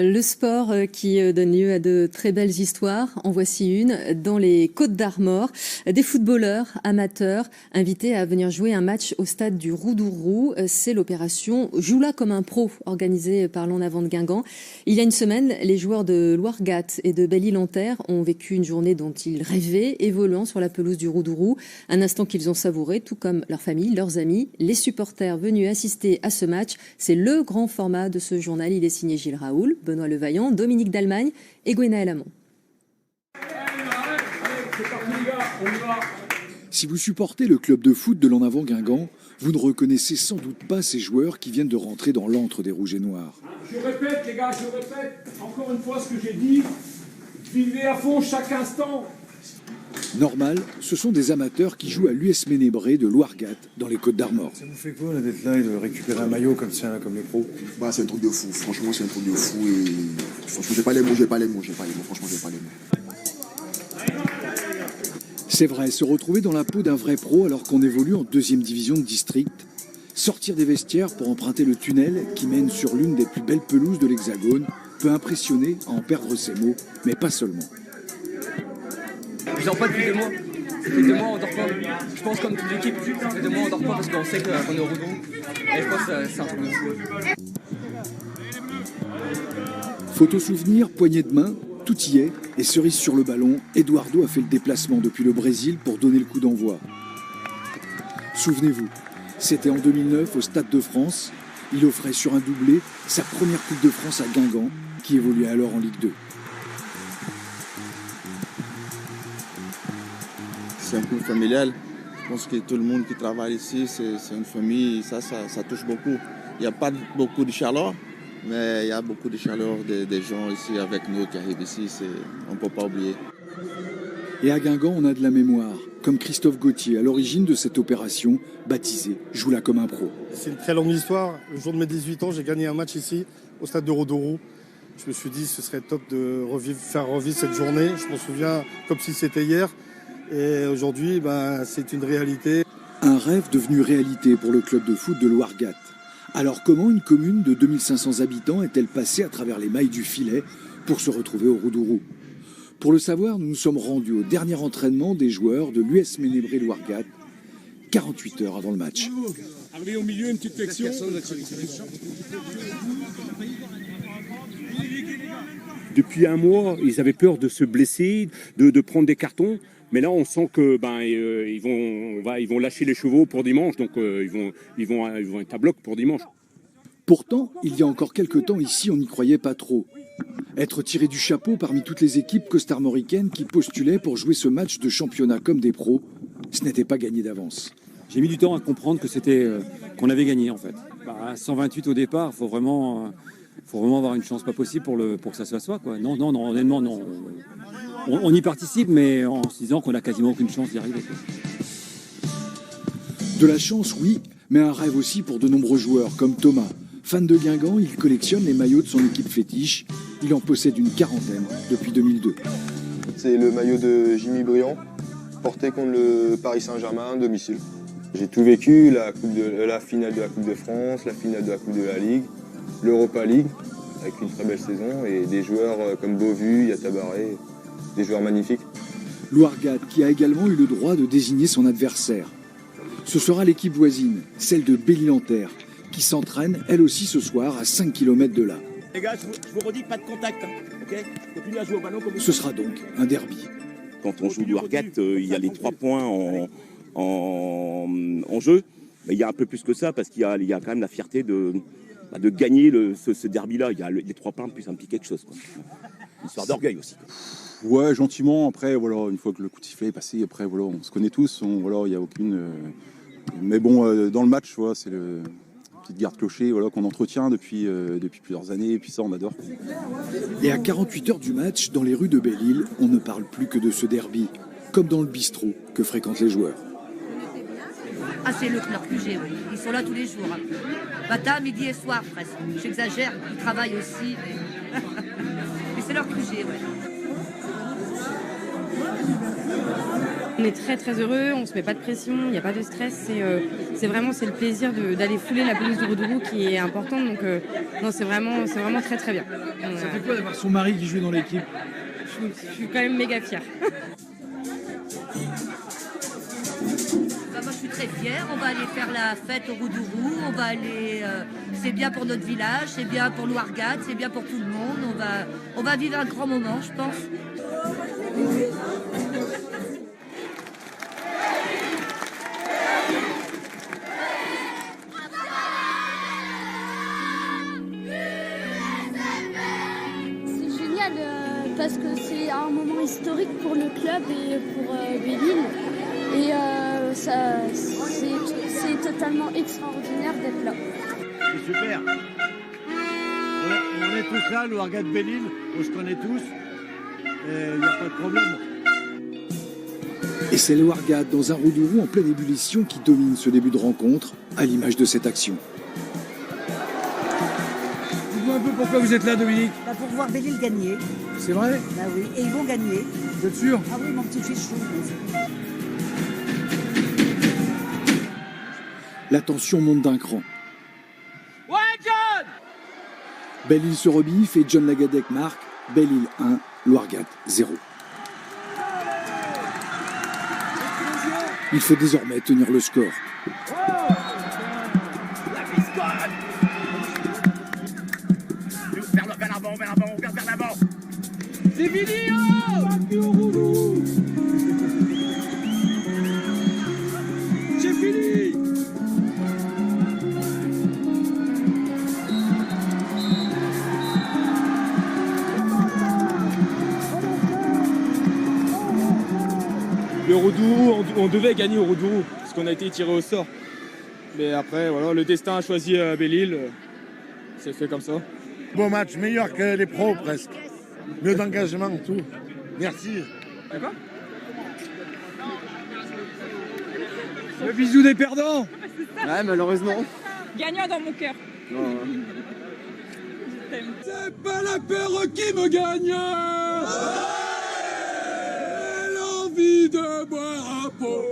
Le sport qui donne lieu à de très belles histoires. En voici une dans les Côtes-d'Armor. Des footballeurs amateurs invités à venir jouer un match au stade du Roudourou. C'est l'opération Joue-la comme un pro organisée par l'En Avant de Guingamp. Il y a une semaine, les joueurs de Loirgat et de Belle-Île-en-Terre ont vécu une journée dont ils rêvaient, évoluant sur la pelouse du Roudourou. Un instant qu'ils ont savouré, tout comme leur famille, leurs amis, les supporters venus assister à ce match. C'est le grand format de ce journal. Il est signé Gilles Raoul, Benoît Levaillant, Dominique Dalmagne et Gwenaël Amont. Si vous supportez le club de foot de l'En Avant Guingamp, vous ne reconnaissez sans doute pas ces joueurs qui viennent de rentrer dans l'antre des Rouges et Noirs. Je répète les gars, je répète encore une fois ce que j'ai dit. Vivez à fond chaque instant. Normal, ce sont des amateurs qui jouent à l'US Ménébré de Loirgat, dans les Côtes-d'Armor. Ça vous fait quoi d'être là et de récupérer un maillot comme ça, comme les pros? C'est un truc de fou, franchement c'est un truc de fou et franchement j'ai pas les mots, franchement j'ai pas les mots. C'est vrai, se retrouver dans la peau d'un vrai pro alors qu'on évolue en 2e division de district, sortir des vestiaires pour emprunter le tunnel qui mène sur l'une des plus belles pelouses de l'Hexagone peut impressionner à en perdre ses mots, mais pas seulement. Je dors pas depuis 2 mois. Ça fait 2 mois, on dort pas. Je pense comme toute l'équipe, ça fait 2 mois, on dort pas parce qu'on sait qu'on est au Roudourou. Et je pense que c'est un truc de fou. Photo souvenir, poignée de main, tout y est. Et cerise sur le ballon, Eduardo a fait le déplacement depuis le Brésil pour donner le coup d'envoi. Souvenez-vous, c'était en 2009 au Stade de France. Il offrait sur un doublé sa première Coupe de France à Guingamp, qui évoluait alors en Ligue 2. C'est un club familial. Je pense que tout le monde qui travaille ici, c'est une famille. Ça touche beaucoup. Il n'y a pas beaucoup de chaleur, mais il y a beaucoup de chaleur des gens ici avec nous qui arrivent ici. On ne peut pas oublier. Et à Guingamp, on a de la mémoire, comme Christophe Gauthier, à l'origine de cette opération, baptisée « Joue-la comme un pro ». C'est une très longue histoire. Le jour de mes 18 ans, j'ai gagné un match ici, au stade de Roudourou. Je me suis dit ce serait top de faire revivre cette journée. Je m'en souviens comme si c'était hier. Et aujourd'hui, c'est une réalité. Un rêve devenu réalité pour le club de foot de Loirgat. Alors comment une commune de 2500 habitants est-elle passée à travers les mailles du filet pour se retrouver au Roudourou? Pour le savoir, nous nous sommes rendus au dernier entraînement des joueurs de l'US Ménébré Loirgat, 48 heures avant le match. Arrivé au milieu, une petite flexion. Depuis un mois, ils avaient peur de se blesser, de prendre des cartons. Mais là, on sent que ils vont lâcher les chevaux pour dimanche, donc ils vont être à bloc pour dimanche. Pourtant, il y a encore quelques temps ici, on n'y croyait pas trop. Être tiré du chapeau parmi toutes les équipes costarmoricaines qui postulaient pour jouer ce match de championnat comme des pros, ce n'était pas gagné d'avance. J'ai mis du temps à comprendre que qu'on avait gagné en fait. 128 au départ, faut vraiment avoir une chance pas possible pour que ça se fasse quoi. Non, honnêtement non. On y participe, mais en se disant qu'on n'a quasiment aucune chance d'y arriver. De la chance, oui, mais un rêve aussi pour de nombreux joueurs, comme Thomas. Fan de Guingamp, il collectionne les maillots de son équipe fétiche. Il en possède une quarantaine depuis 2002. C'est le maillot de Jimmy Briand, porté contre le Paris Saint-Germain à domicile. J'ai tout vécu, la finale de la Coupe de France, la finale de la Coupe de la Ligue, l'Europa League, avec une très belle saison, et des joueurs comme Beauvu, Yatabaré, des joueurs magnifiques. Loirgat, qui a également eu le droit de désigner son adversaire. Ce sera l'équipe voisine, celle de Belle-Île-en-Terre, qui s'entraîne, elle aussi, ce soir, à 5 km de là. Les gars, je vous redis, pas de contact, ok? Continuez à jouer au ballon comme Ce sera donc un derby. Quand on joue Loirgat, il y a les 3 points en jeu. Mais il y a un peu plus que ça, parce qu'il y a quand même la fierté de gagner ce derby-là. Il y a les 3 points, plus un petit quelque chose, quoi. Une histoire d'orgueil aussi, quoi. Ouais, gentiment. Après, voilà, une fois que le coup de sifflet est passé, après, voilà, on se connaît tous. Voilà, il n'y a aucune. Mais bon, dans le match, voilà, c'est le petite garde-clocher, voilà, qu'on entretient depuis plusieurs années. Et puis ça, on adore. Et à 48 heures du match, dans les rues de Belle-Île, on ne parle plus que de ce derby, comme dans le bistrot que fréquentent les joueurs. Ah, c'est leur QG, oui. Ils sont là tous les jours. Matin, midi et soir, presque. J'exagère, ils travaillent aussi. Mais c'est leur QG, oui. On est très très heureux, on se met pas de pression, il n'y a pas de stress. C'est vraiment le plaisir d'aller fouler la pelouse du Roudourou qui est important. Donc non, c'est vraiment très très bien. Ça fait quoi d'avoir son mari qui joue dans l'équipe? Je suis quand même méga fière. Moi, je suis très fière. On va aller faire la fête au Roudourou. On va aller. C'est bien pour notre village, c'est bien pour Louargat, c'est bien pour tout le monde. On va vivre un grand moment, je pense. C'est génial parce que c'est un moment historique pour le club et pour Belle-Île. Et c'est totalement extraordinaire d'être là. C'est super. On est tous là, Louargat Belle-Île, on se connaît tous. Il n'y a pas de problème. Et c'est le Louargat dans un Roudourou en pleine ébullition qui domine ce début de rencontre, à l'image de cette action. Dites-moi un peu pourquoi vous êtes là, Dominique. Pour voir Belle-Île gagner. C'est vrai? Bah oui, et ils vont gagner. Vous êtes sûr? Ah oui, mon petit fichou. La tension monte d'un cran. Ouais, John! Belle-Île se rebiffe et John Lagadec marque. Belle-Île 1, Louargat 0. Il faut désormais tenir le score. Vers l'avant. C'est fini, c'est fini. Le Roudourou, on devait gagner au Roudourou, parce qu'on a été tiré au sort. Mais après, voilà, le destin a choisi Belle-Île, c'est fait comme ça. Bon match, meilleur que les pros presque. Mieux d'engagement, tout. Merci. D'accord. Le bisou des perdants. Ouais, malheureusement. Gagnant dans mon cœur. C'est pas la peur qui me gagne. L'envie de boire un pot,